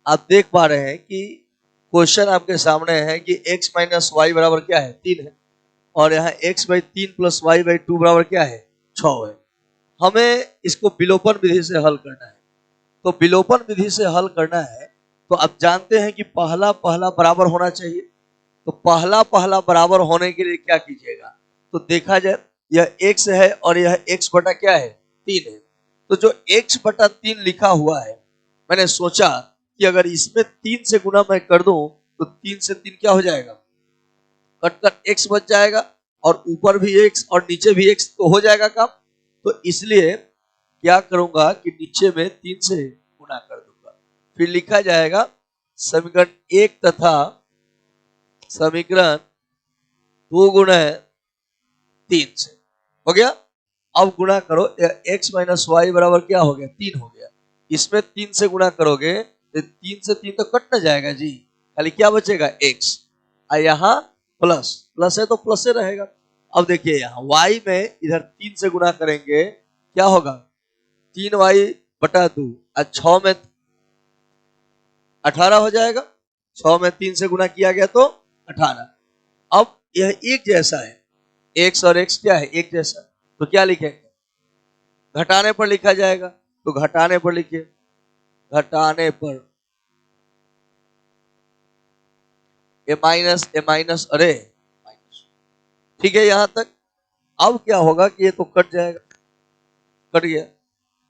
आप देख पा रहे हैं कि क्वेश्चन आपके सामने है कि x माइनस वाई बराबर क्या है 3 है, और यहाँ x by 3 plus Y by 2 बराबर क्या है 6 है। हमें इसको विलोपन विधि से हल करना है। तो विलोपन विधि से हल करना है तो आप जानते हैं कि पहला पहला बराबर होना चाहिए। तो पहला पहला बराबर होने के लिए क्या कीजिएगा, तो देखा जाए यह x है और यह x बटा क्या है 3 है। तो जो x बटा 3 लिखा हुआ है, मैंने सोचा कि अगर इसमें 3 से गुना मैं कर दूं तो 3 से 3 क्या हो जाएगा, कट कर x बच जाएगा, और ऊपर भी x और नीचे भी x, तो हो जाएगा काम। तो इसलिए क्या करूंगा कि नीचे में 3 से गुना कर दूंगा, फिर लिखा जाएगा समीकरण 1 तथा समीकरण 2 गुना 3 से। हो गया। अब गुणा करो, x माइनस वाई बराबर क्या हो गया 3 हो गया। इसमें 3 से गुणा करोगे तो 3 से 3 तो कट ना जाएगा जी, खाली क्या बचेगा x, और यहाँ प्लस प्लस है तो प्लस से रहेगा। अब देखिए यहाँ y में इधर 3 से गुणा करेंगे क्या होगा 3y बटा 2, और 6 में 18 हो जाएगा। 6 में 3 से गुणा किया गया तो 18। अब यह एक जैसा है, x और x क्या है एक जैसा, तो क्या लिखेंगे घटाने पर लिखा जाएगा, तो घटाने पर लिखिए, घटाने पर ए माइनस अरे माइनस, ठीक है यहां तक। अब क्या होगा कि ये तो कट जाएगा, कट गया।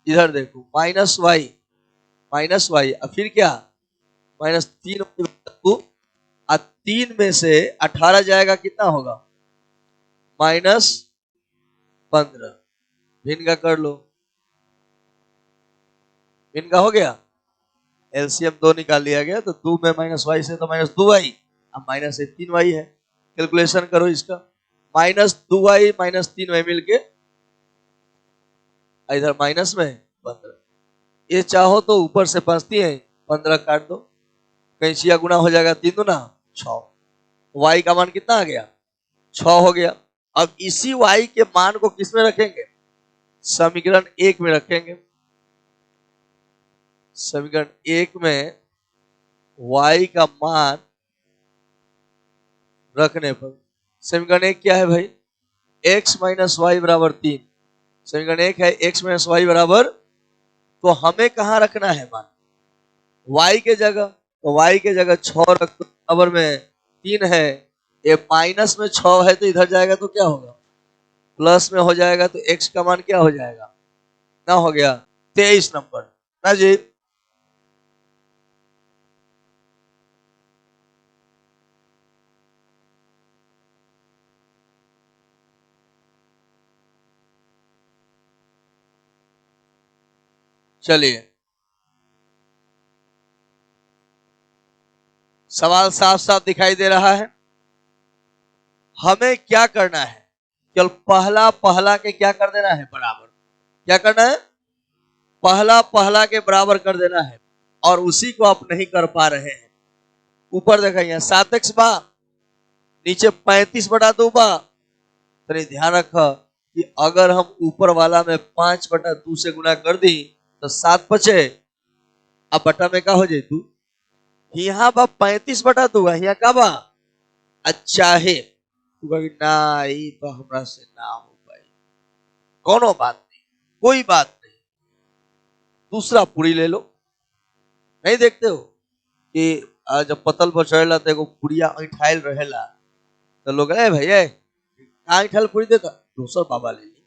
इधर देखो माइनस वाई अब फिर क्या माइनस 3 और 3 में से 18 जाएगा कितना होगा -15। भिन्न का कर लो, भिन्न का हो गया, एलसीएम 2 निकाल लिया गया, तो 2 में माइनस वाई से तो -2y, अब माइनस 3y है। कैलकुलेशन करो इसका, -2y माइनस 3y मिलके इधर माइनस में 15। ये चाहो तो ऊपर से 5 है 15 काट दो, कैंचिया गुना हो जाएगा 3 दूना 6। y का मान कितना आ गया 6 हो गया। अब इसी y के मान को किस में रखेंगे, समीकरण 1 में रखेंगे। समीकरण 1 में y का मान रखने पर समीकरण 1 क्या है भाई, x माइनस वाई बराबर 3। समीकरण 1 है x माइनस वाई बराबर, तो हमें कहां रखना है मान y के जगह, तो y के जगह 6 रख दो, बराबर में 3 है, ये माइनस में 6 है तो इधर जाएगा तो क्या होगा प्लस में हो जाएगा, तो x का मान क्या हो जाएगा ना, हो गया 23 नंबर ना जी। चलिए सवाल साफ साफ दिखाई दे रहा है। हमें क्या करना है, केवल पहला पहला के क्या कर देना है बराबर, क्या करना है पहला पहला के बराबर कर देना है, और उसी को आप नहीं कर पा रहे हैं। ऊपर देखा यहाँ 7x बा, नीचे 35 बटा 2 बा। तो ध्यान रखा कि अगर हम ऊपर वाला में 5 बटा 2 से गुना कर दी तो 7 बचे, अब बटा में का हो जाए 2, यहाँ बा 35 बटा 2, यहाँ का बा अच्छा है, ना ये तो हमरा से ना हो पाई, कोनो बात नहीं, कोई बात नहीं, दूसरा पूरी ले लो। नहीं देखते हो कि जब पतल पर चढ़ेला तो एगो पुड़िया ऐठाइल रहेला, तो लोग ए भैया ऐठाइल पूरी देता, दूसर बाबा ले ली,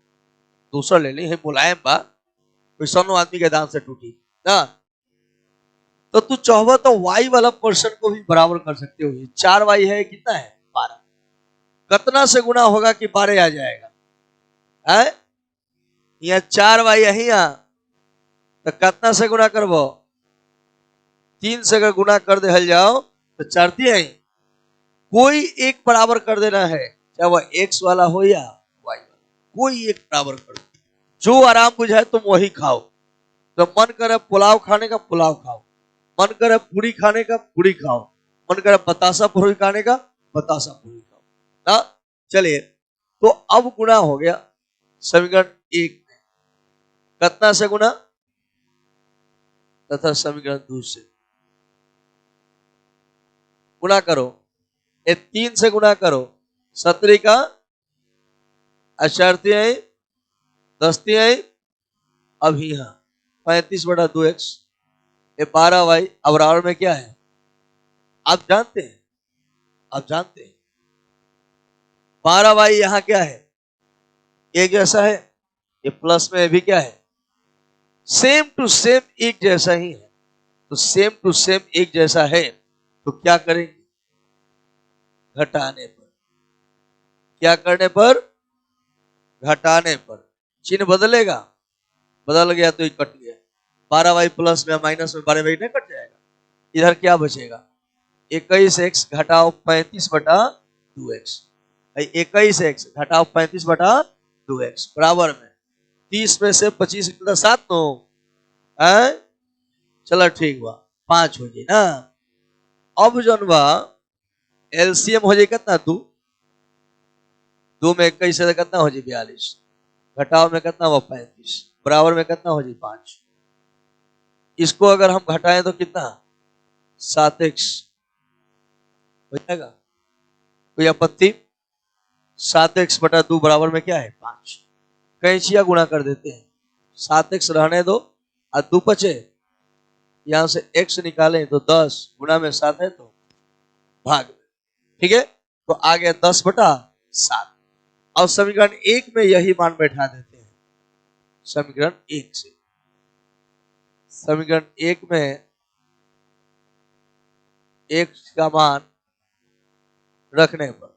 दूसर ले ली है मुलायम बा, कोई सनो आदमी के दांत से टूटी ना। तो तू चाहो तो y वाला पर्सन को भी बराबर कर सकते हो। 4y है कितना है 12, कितना से गुना होगा कि 12 आ जाएगा है, यहाँ 4y यही तो कितना से गुना करबो 3 से अगर गुना कर दे जाओ तो 4 3 कोई एक बराबर कर देना है, चाहे वह x वाला हो या y वाला, कोई एक बराबर कर दो, जो आराम बुझाए तुम वही खाओ। तो मन करे पुलाव खाने का पुलाव खाओ, मन करे पूरी खाने का पूरी खाओ, मन करे बतासा पूरी खाने का बतासा पूरी खाओ ना। चलिए तो अब गुना हो गया समीकरण 1 में, कितना से गुना तथा समीकरण 2 से। गुणा करो, ये 3 से गुणा करो, 17 का 10 अभी हाँ 35/2x, ये 12y। अब बराबर में क्या है आप जानते हैं, 12y यहां क्या है, एक जैसा है, ये प्लस में भी क्या है, सेम टू सेम एक जैसा ही है। तो सेम टू सेम एक जैसा है तो क्या करेंगे, घटाने पर, क्या करने पर, घटाने पर चिन्ह बदलेगा, बदल गया तो ये कट गया, 12y प्लस में माइनस में 12y नहीं कट जाएगा, इधर क्या बचेगा, 21x घटाओ 35/2x, 21x घटाओ 35/2x बराबर में 30 में से 25 7 नो है, चलो ठीक बा 5 हो जाए ना। अब जौन बा एलसीएम हो जाए कितना, 2 में 21 से कितना हो जाए 42, घटाओ में कितना हुआ 35, बराबर में कितना हो जाए 5। इसको अगर हम घटाएं तो कितना 7x हो जाएगा, कोई आपत्ति, 7x/2 बराबर में क्या है 5, कैंचिया गुणा कर देते हैं, 7x रहने दो और 2 बचे, यहां से x निकालें तो 10 गुणा में 7 है तो भाग, ठीक है, तो आ गया 10/7। और समीकरण 1 में यही मान बैठा देते हैं, समीकरण 1 से, समीकरण 1 में x का मान रखने पर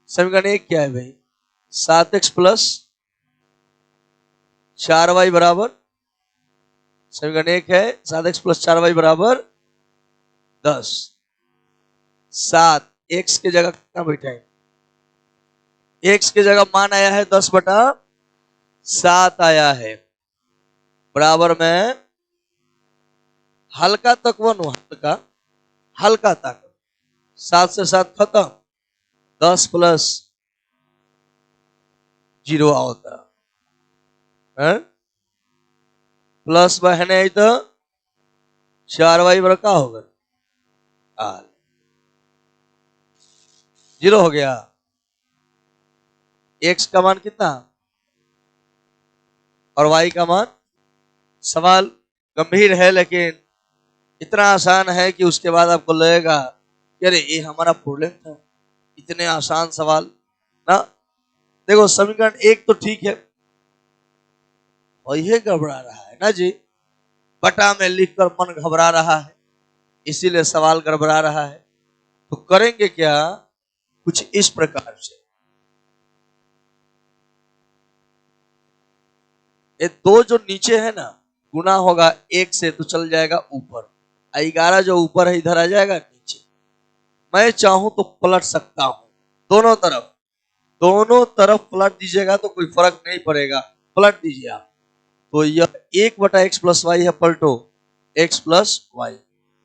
समीकरण 1 क्या है भाई, 7x प्लस 4y बराबर, समीकरण 1 है 7x प्लस 4y बराबर 10, 7 x की जगह कितना बैठाएं, x की जगह मान आया है 10/7 आया है, बराबर में हल्का तक वन, हल्का तक 7 से 7 खत्म, 10 प्लस 0 होता है, प्लस बहने तो 4y बराबर का होगा 0 हो गया, x का मान कितना और y का मान, सवाल गंभीर है लेकिन इतना आसान है कि उसके बाद आपको लगेगा अरे ये हमारा प्रॉब्लम था, इतने आसान सवाल ना। देखो समीकरण 1 तो ठीक है और ये घबरा रहा है ना जी, बटा में लिखकर मन घबरा रहा है, इसीलिए सवाल गड़बड़ा रहा है, तो करेंगे क्या, कुछ इस प्रकार से, ये दो जो नीचे है ना गुना होगा 1 से तो चल जाएगा ऊपर, 11 जो ऊपर है इधर आ जाएगा नीचे, मैं चाहूं तो पलट सकता हूं, दोनों तरफ पलट दीजिएगा तो कोई फर्क नहीं पड़ेगा, पलट दीजिए आप, तो यह 1/x प्लस वाई है, पलटो x प्लस वाई,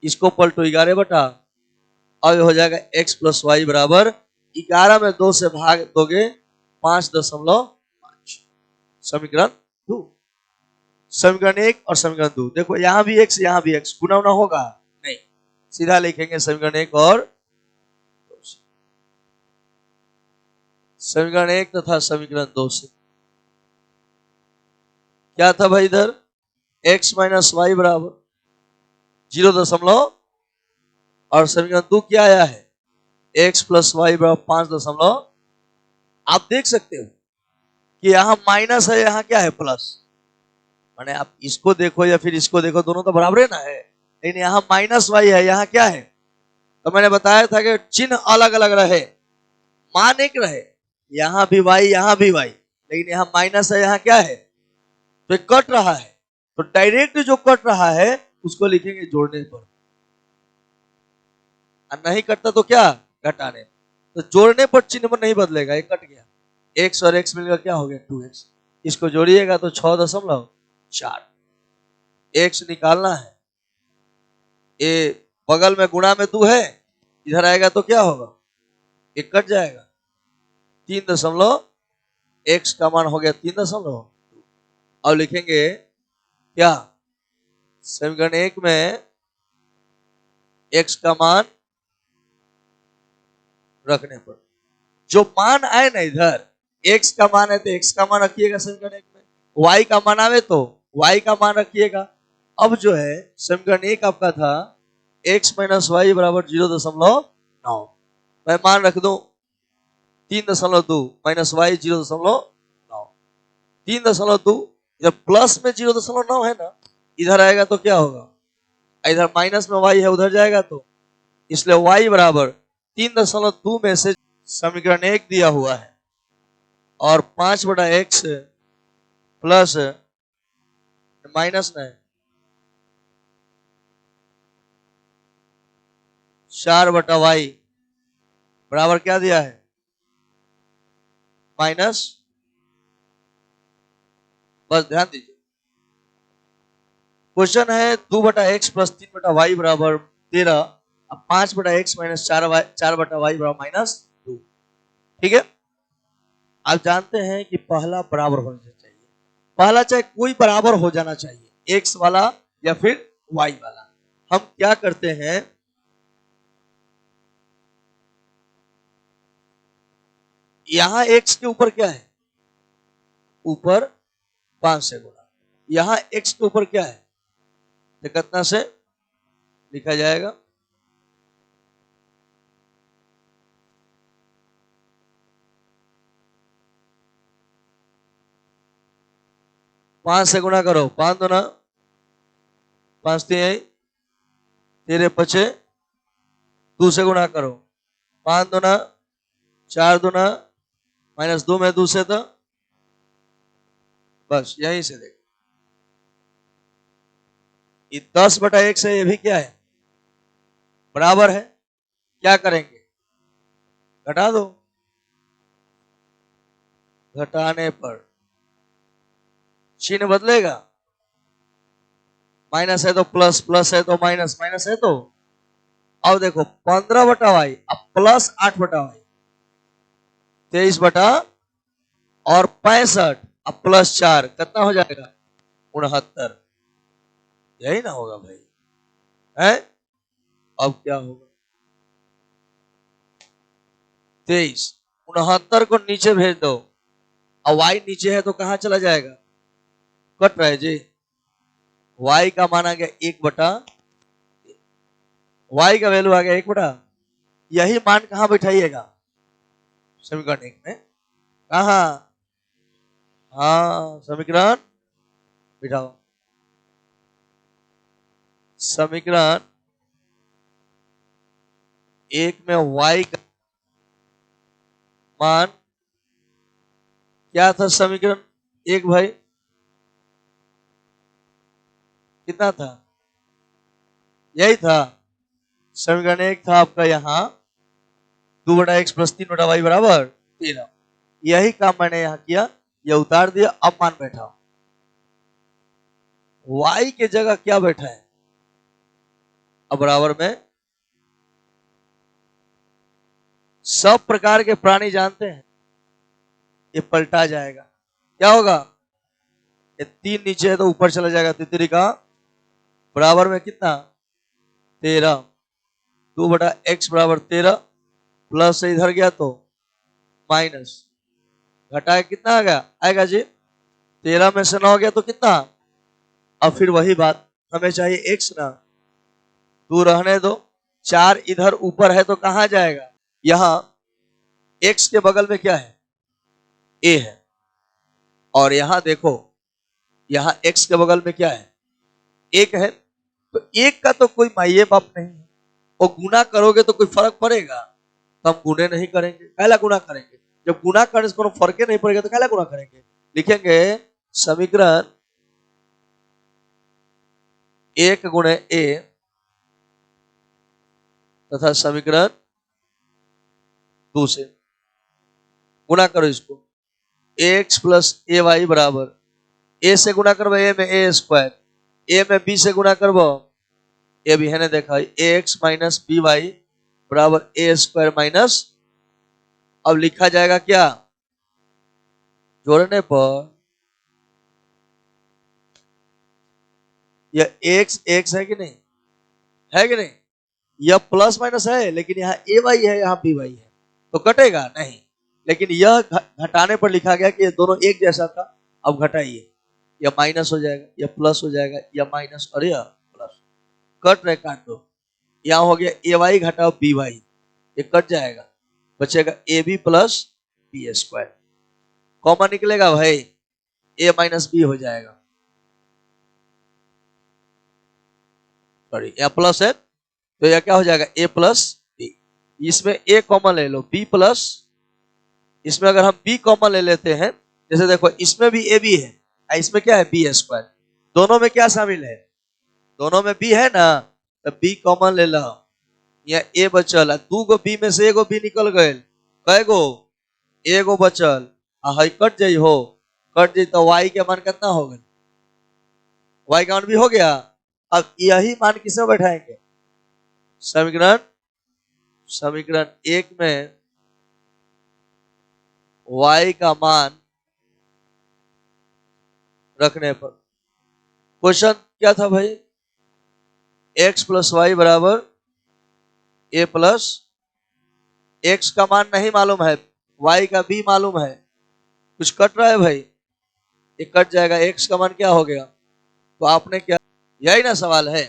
इसको पलटो 11 बटा, अब हो जाएगा x प्लस वाई बराबर 11 में 2 से भाग दोगे 5.5, समीकरण 2, समीकरण 1 और समीकरण 2, देखो यहां भी x यहां भी x, गुना होगा नहीं, सीधा लिखेंगे समीकरण 1 और समीकरण 1 तथा समीकरण 2 से क्या था भाई, इधर x माइनस वाई बराबर 0 और समीकरण 2 क्या आया है, x प्लस वाई बराबर 5, आप देख सकते हो कि यहां माइनस है यहां क्या है प्लस, माने आप इसको देखो या फिर इसको देखो दोनों तो बराबर है ना है, लेकिन यहां माइनस वाई है यहां क्या है, तो मैंने बताया था कि चिन्ह अलग अलग रहे मान एक रहे, यहां भी वाई यहां भी वाई, लेकिन यहां माइनस है यहां क्या है, तो कट रहा है, तो डायरेक्ट जो कट रहा है उसको लिखेंगे जोड़ने पर, और नहीं कटता तो क्या घटाने, तो जोड़ने पर चिन्ह नहीं बदलेगा, ये कट गया, x और x मिलकर क्या हो गया 2x, इसको जोड़िएगा तो 6.4, x निकालना है, ये बगल में गुणा में 2 है, इधर आएगा तो क्या होगा, ये कट जाएगा, 3 x का मान हो गया 3, अब लिखेंगे क्या, समीकरण 1 में x का मान रखने पर जो मान आए ना इधर, x का मान है तो x का मान रखिएगा समीकरण 1 में, y का मान आवे तो y का मान रखिएगा। अब जो है समीकरण 1 आपका था x माइनस वाई बराबर 0.9, मैं मान रख दूं 3.2 माइनस वाई 0.9, 3.2 जब प्लस में 0.9 है ना, इधर आएगा तो क्या होगा, इधर माइनस में y है उधर जाएगा, तो इसलिए y बराबर 3.2 में से समीकरण 1 दिया हुआ है और 5/x प्लस माइनस न 4/y बराबर क्या दिया है, माइनस, बस ध्यान दीजिए क्वेश्चन है 2/x प्लस 3/y बराबर 13, अब 5/x माइनस 4/y बराबर -2। ठीक है, आप जानते हैं कि पहला बराबर होना चाहिए, पहला चाहे कोई बराबर हो जाना चाहिए, x वाला या फिर y वाला। हम क्या करते हैं, यहां x के ऊपर क्या है, ऊपर 5 से गुणा, यहां x के ऊपर क्या है तो कितना से लिखा जाएगा, 5 से गुणा करो, 5 दूना 5 3 तेरे 5 2 से गुणा करो, 5 दूना 4 दूना -2 में 2 से, तो बस यहीं से देखो ये 10/x है, ये भी क्या है बराबर है, क्या करेंगे घटा दो, घटाने पर चिन्ह बदलेगा, माइनस है तो प्लस, प्लस है तो माइनस, माइनस है तो, अब देखो 15/y अब प्लस 8/y 23 और 65 अब प्लस 4 कितना हो जाएगा 69, यही ना होगा भाई है। अब क्या होगा 23, 69 को नीचे भेज दो, अब y नीचे है तो कहां चला जाएगा, कट रहा है जी, y का मान आ गया 1/, y का वैल्यू आ गया 1/, यही मान कहां बैठाइएगा समीकरण 1 में, कहां, हाँ समीकरण बिठाओ, समीकरण 1 में y का मान क्या था, समीकरण 1 भाई कितना था, यही था समीकरण 1 था आपका यहाँ 2/x प्लस 3/y बराबर 13, यही काम मैंने यहाँ किया, यह उतार दिया, अब मान बैठा, y के जगह क्या बैठा है, अब बराबर में सब प्रकार के प्राणी जानते हैं ये पलटा जाएगा, क्या होगा, ये 3 नीचे है तो ऊपर चला जाएगा, तितरी का बराबर में कितना 13, 2/x बराबर 13 प्लस से इधर गया तो माइनस, घटा कितना आ गया आएगा जी 13 में से 9 गया तो कितना, अब फिर वही बात हमें चाहिए x ना, तू रहने दो, 4 इधर ऊपर है तो कहां जाएगा, यहां x के बगल में क्या है a है, और यहां देखो यहां x के बगल में क्या है 1 है, तो 1 का तो कोई माइये बाप नहीं है, और गुना करोगे तो कोई फर्क पड़ेगा, तो हम गुने नहीं करेंगे, काला गुना करेंगे, जब गुना करने से कोई फर्क नहीं पड़ेगा तो काला गुना करेंगे, लिखेंगे समीकरण 1 गुणे a तथा समीकरण 2 से गुना करो, इसको ax प्लस ए वाई बराबर a से गुना करबो a में a स्क्वायर, a में b से गुना करबो, ये भी है ना देखा ax माइनस बी वाई बराबर a स्क्वायर माइनस, अब लिखा जाएगा क्या, जोड़ने पर यह x x है कि नहीं, है कि नहीं, यह प्लस माइनस है लेकिन यहाँ a वाई है यहाँ b वाई है, तो कटेगा नहीं, लेकिन यह घटाने पर लिखा गया कि ये दोनों एक जैसा था, अब घटाइए, या माइनस हो जाएगा या प्लस हो जाएगा या माइनस और या प्लस, कट रहे काट दो। यहाँ हो गया ए वाई घटाओ बी वाई, ये कट जाएगा, बचेगा A B plus B square. Common निकलेगा भाई, ए माइनस बी हो जाएगा, सॉरी यहाँ प्लस है तो यह क्या हो जाएगा ए प्लस बी। इसमें ए कॉमन ले लो, बी प्लस, इसमें अगर हम बी कॉमन ले लेते हैं, जैसे देखो इसमें भी ए बी है, इसमें क्या है बी स्क्वायर, दोनों में क्या शामिल है, दोनों में बी है ना, तो बी कॉमन ले लो, या ए बचल, दू गो बी में से एगो बी निकल गए, कै गो, एगो बचल, हई कट जाई हो, कट जाई तो वाई के मान कितना हो गए, वाई का मान भी हो गया। अब यही मान किसमें बैठाएंगे, समीकरण समीकरण 1 में y का मान रखने पर, क्वेश्चन क्या था भाई, x प्लस वाई बराबर a प्लस, x का मान नहीं मालूम है, y का भी मालूम है, कुछ कट रहा है भाई, ये कट जाएगा, x का मान क्या हो गया, तो आपने क्या, यही ना सवाल है।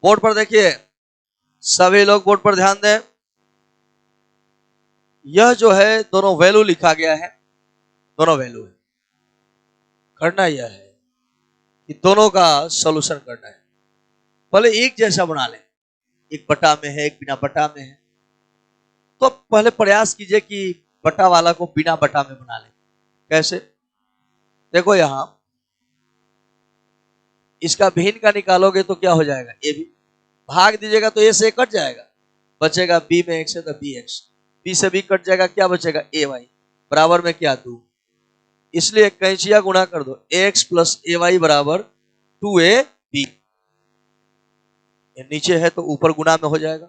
बोर्ड पर देखिए, सभी लोग बोर्ड पर ध्यान दें, यह जो है दोनों वैल्यू लिखा गया है, दोनों वैल्यू है, करना यह है कि दोनों का सॉल्यूशन करना है, पहले एक जैसा बना लें, एक बटा में है एक बिना बटा में है, तो पहले प्रयास कीजिए कि बटा वाला को बिना बटा में बना लें। कैसे, देखो यहां इसका भिन्न का निकालोगे तो क्या हो जाएगा, ए भी, भाग दीजिएगा तो ए से कट जाएगा, बचेगा बी में एक्स है तो बी एक्स, बी से बी कट जाएगा, क्या बचेगा ए वाई, बराबर में क्या 2, इसलिए कैंचिया गुणा कर दो, एक्स प्लस ए वाई बराबर 2ab, नीचे है तो ऊपर गुणा में हो जाएगा,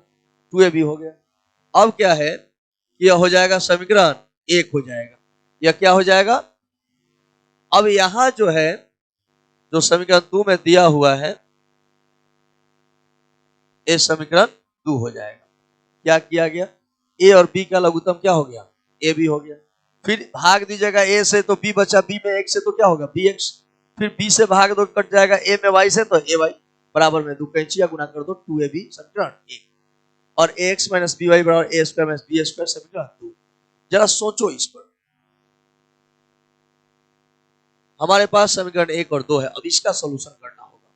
2ab हो गया। अब क्या है, यह हो जाएगा समीकरण 1 हो जाएगा, यह क्या हो जाएगा, अब यहां जो है जो समीकरण 2 में दिया हुआ है, ये समीकरण 2 हो जाएगा। क्या किया गया, ए और बी का लघुत्तम क्या हो गया, ए बी हो गया, फिर भाग दीजिएगा ए से तो बी बचा, बी में एक्स से तो क्या होगा बी एक्स, फिर बी से भाग दो कट जाएगा, ए में वाई से तो ए वाई, बराबर में 2 कैंचिया गुणा कर दो, 2ab समीकरण 1, और ax माइनस बी वाई बराबर ए स्क्वायर माइनस बी स्क्वायर समीकरण 2। जरा सोचो इस पर, हमारे पास समीकरण 1 और 2 है, अब इसका सोल्यूशन करना होगा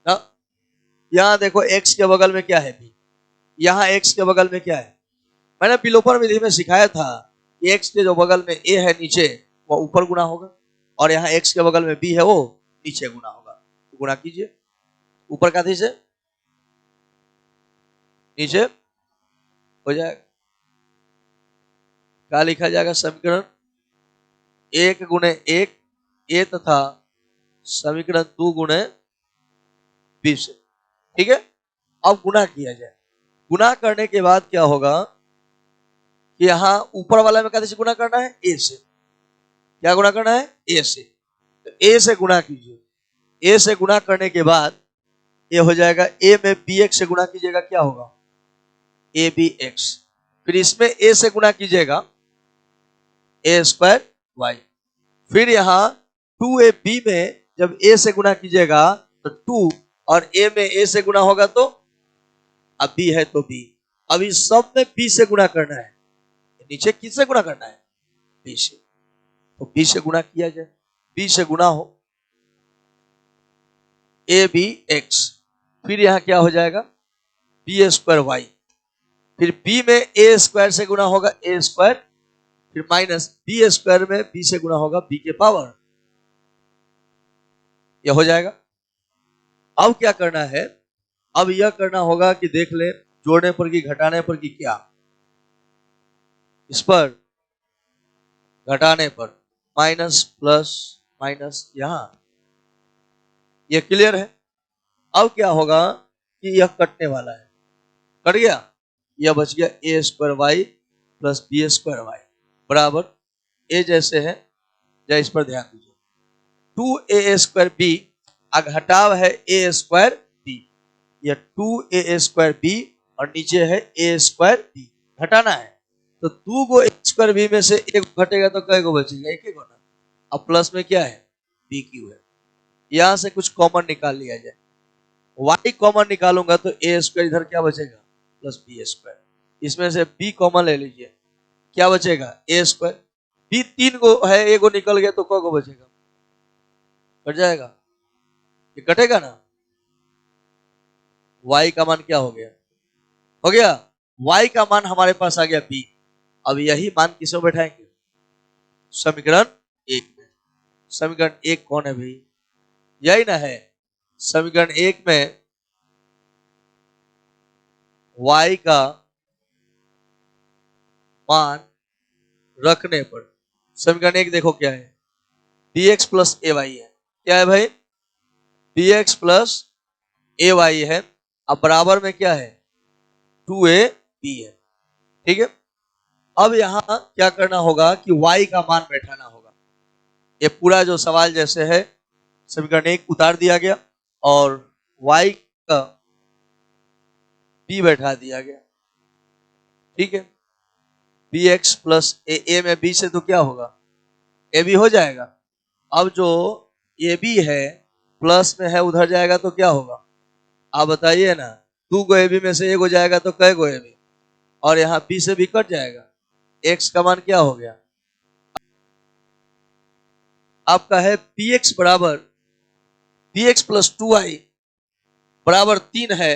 ना? यहाँ देखो x के बगल में क्या है b, यहाँ x के बगल में क्या है, मैंने विलोपन विधि में सिखाया था कि x के जो बगल में a है नीचे वो ऊपर गुना होगा, और यहाँ x के बगल में b है वो नीचे गुना होगा, तो गुना कीजिए, ऊपर का से नीचे हो जाएगा, क्या लिखा जाएगा, समीकरण 1 गुणे 1 ए तथा समीकरण 2 गुणे बी से, ठीक है। अब गुना किया जाए, गुना करने के बाद क्या होगा कि यहां ऊपर वाला में कैसे गुना करना है, ए से, क्या गुना करना है, ए से, तो ए से गुना कीजिए, ए से गुना करने के बाद ये हो जाएगा, ए में बी एक्स से गुना कीजिएगा, क्या होगा ए बी एक्स, फिर इसमें ए से गुना कीजिएगा ए स्क्वायर वाई, फिर यहाँ 2ab में जब a से गुना कीजिएगा तो 2, और a में a से गुना होगा तो अब b है तो b, अब इस सब में b से गुना करना है, नीचे किससे गुना करना है, b से, तो b से गुना किया जाए, b से गुना हो a b x, फिर यहाँ क्या हो जाएगा b स्क्वायर y, फिर b में a स्क्वायर से गुना होगा a स्क्वायर, फिर माइनस b स्क्वायर में b से गुना होगा b के पावर, यह हो जाएगा। अब क्या करना है, अब यह करना होगा कि देख ले जोड़ने पर कि घटाने पर कि क्या, इस पर घटाने पर माइनस प्लस माइनस, यहां यह क्लियर है। अब क्या होगा कि यह कटने वाला है, कट गया, यह बच गया a square y plus B square y बराबर, ए जैसे है या इस पर ध्यान दीजिए, 2a स्क्वायर बी, घटाव है ए स्क्वायर बी, यह 2a स्क्वायर बी और नीचे है ए स्क्वायर बी, घटाना है, तो 2 गो ए स्क्वायर बी में से एक घटेगा तो कै गो बचेगा? एक ही गो ना। अब प्लस में क्या है? बी क्यू है। यहां से कुछ कॉमन निकाल लिया जाए। y कॉमन निकालूंगा तो ए स्क्वायर इधर क्या बचेगा? Plus B square. इसमें से b कॉमन ले लीजिए, क्या बचेगा? ए स्क्वायर। बी 3 गो है, एगो निकल गया तो क गो बचेगा? कट जाएगा, ये कटेगा ना। y का मान क्या हो गया? हो गया y का मान हमारे पास आ गया b। अब यही मान किसमें बैठाएंगे? समीकरण 1 में। समीकरण 1 कौन है भाई? यही ना है। समीकरण 1 में y का मान रखने पर समीकरण 1 देखो क्या है? bx प्लस ए वाई है। क्या है भाई? bx प्लस ए वाई है। अब बराबर में क्या है? 2ab है। ठीक है। अब यहां क्या करना होगा कि y का मान बैठाना होगा। ये पूरा जो सवाल जैसे है समीकरण 1 उतार दिया गया और y का b बैठा दिया गया। ठीक है। bx प्लस ए में b से तो क्या होगा? ab हो जाएगा। अब जो ab है प्लस में है, उधर जाएगा तो क्या होगा? आप बताइए ना। 2 गो ab में से एक हो जाएगा तो कै गो ab? और यहाँ b से भी कट जाएगा। x का मान क्या हो गया? आपका है px बराबर px प्लस 2y बराबर 3 है।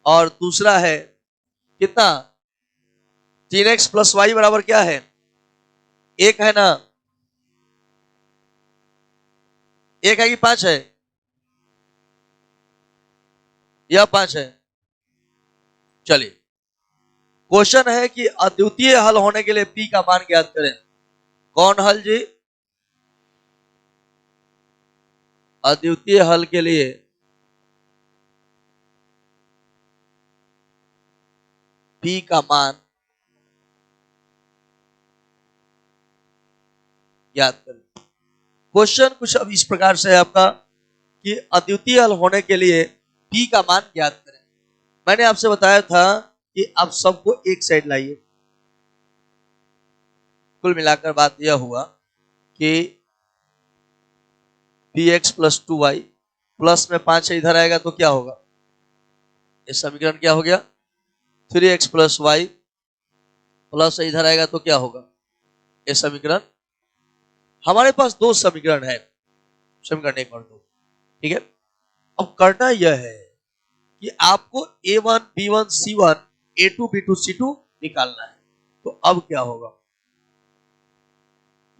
और दूसरा है कितना? 3x प्लस वाई बराबर क्या है? 1 है ना। 1 है कि 5 है? यह 5 है। चलिए, क्वेश्चन है कि अद्वितीय हल होने के लिए p का मान ज्ञात करें। कौन हल जी? अद्वितीय हल के लिए p का मान ज्ञात करें। क्वेश्चन कुछ अब इस प्रकार से है आपका कि अद्वितीय हल होने के लिए p का मान ज्ञात करें। मैंने आपसे बताया था कि आप सबको एक साइड लाइए। कुल मिलाकर बात यह हुआ कि px प्लस 2y प्लस में 5 है, इधर आएगा तो क्या होगा? ये समीकरण क्या हो गया? 3x प्लस वाई प्लस इधर आएगा तो क्या होगा? ये समीकरण। हमारे पास दो समीकरण है, समीकरण 1 और 2। ठीक है। अब करना यह है कि आपको a1 b1 c1 a2 b2 c2 निकालना है। तो अब क्या होगा?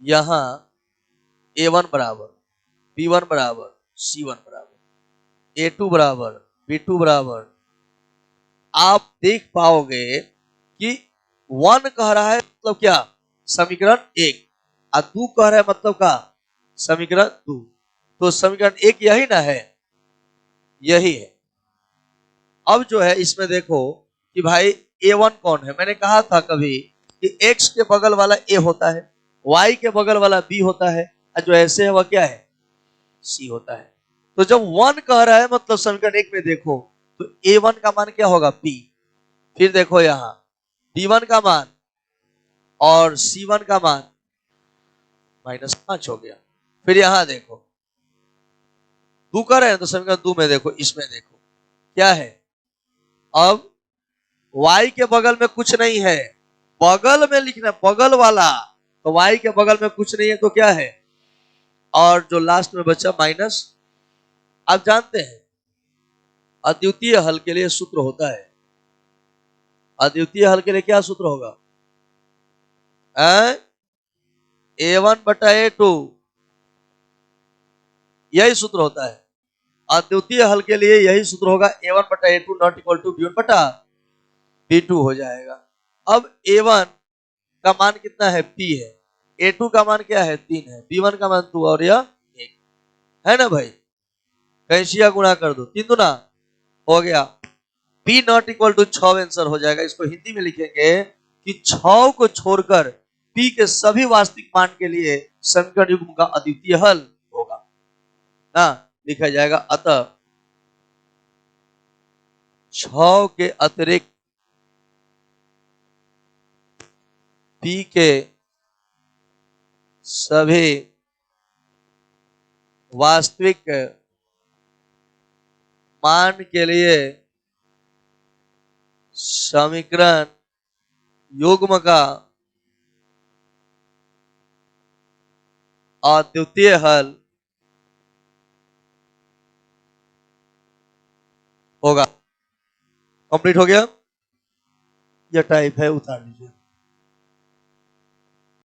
यहां a1 बराबर b1 बराबर c1 बराबर a2 बराबर b2 बराबर, आप देख पाओगे कि 1 कह रहा है मतलब क्या? समीकरण 1। और 2 कह रहा है मतलब क्या? समीकरण 2। तो समीकरण 1 यही ना है, यही है। अब जो है इसमें देखो कि भाई a1 कौन है? मैंने कहा था कभी कि x के बगल वाला a होता है, y के बगल वाला b होता है, और जो ऐसे है वह क्या है? c होता है। तो जब 1 कह रहा है मतलब समीकरण 1 में देखो तो a1 का मान क्या होगा? p। फिर देखो यहां b1 का मान और c1 का मान -5 हो गया। फिर यहां देखो 2 कर रहे हैं तो समीकरण 2 में देखो, इसमें देखो क्या है? अब y के बगल में कुछ नहीं है, बगल में लिखना बगल वाला, तो y के बगल में कुछ नहीं है तो क्या है? और जो लास्ट में बचा माइनस। आप जानते हैं अद्वितीय हल के लिए सूत्र होता है। अद्वितीय हल के लिए क्या सूत्र होगा? a1 बटा a2, यही सूत्र होता है। अद्वितीय हल के लिए यही सूत्र होगा, a1 बटा a2 not equal to b1 बटा b2 हो जाएगा। अब a1 का मान कितना है? p है। a2 का मान क्या है? 3 है। b1 का मान 2 और यह 1 है ना भाई। कैंसिया गुणा कर दो, 3 दूना हो गया। p not equal to 6 answer हो जाएगा। इसको हिंदी में लिखेंगे कि 6 को छोड़कर p के सभी वास्तविक मान के लिए समीकरण युग्म का अद्वितीय हल होगा ना। लिखा जाएगा अतः 6 के अतिरिक्त पी के सभी वास्तविक मान के लिए समीकरण युग्म का अद्वितीय हल होगा। कंप्लीट हो गया। यह टाइप है, उतार लीजिए।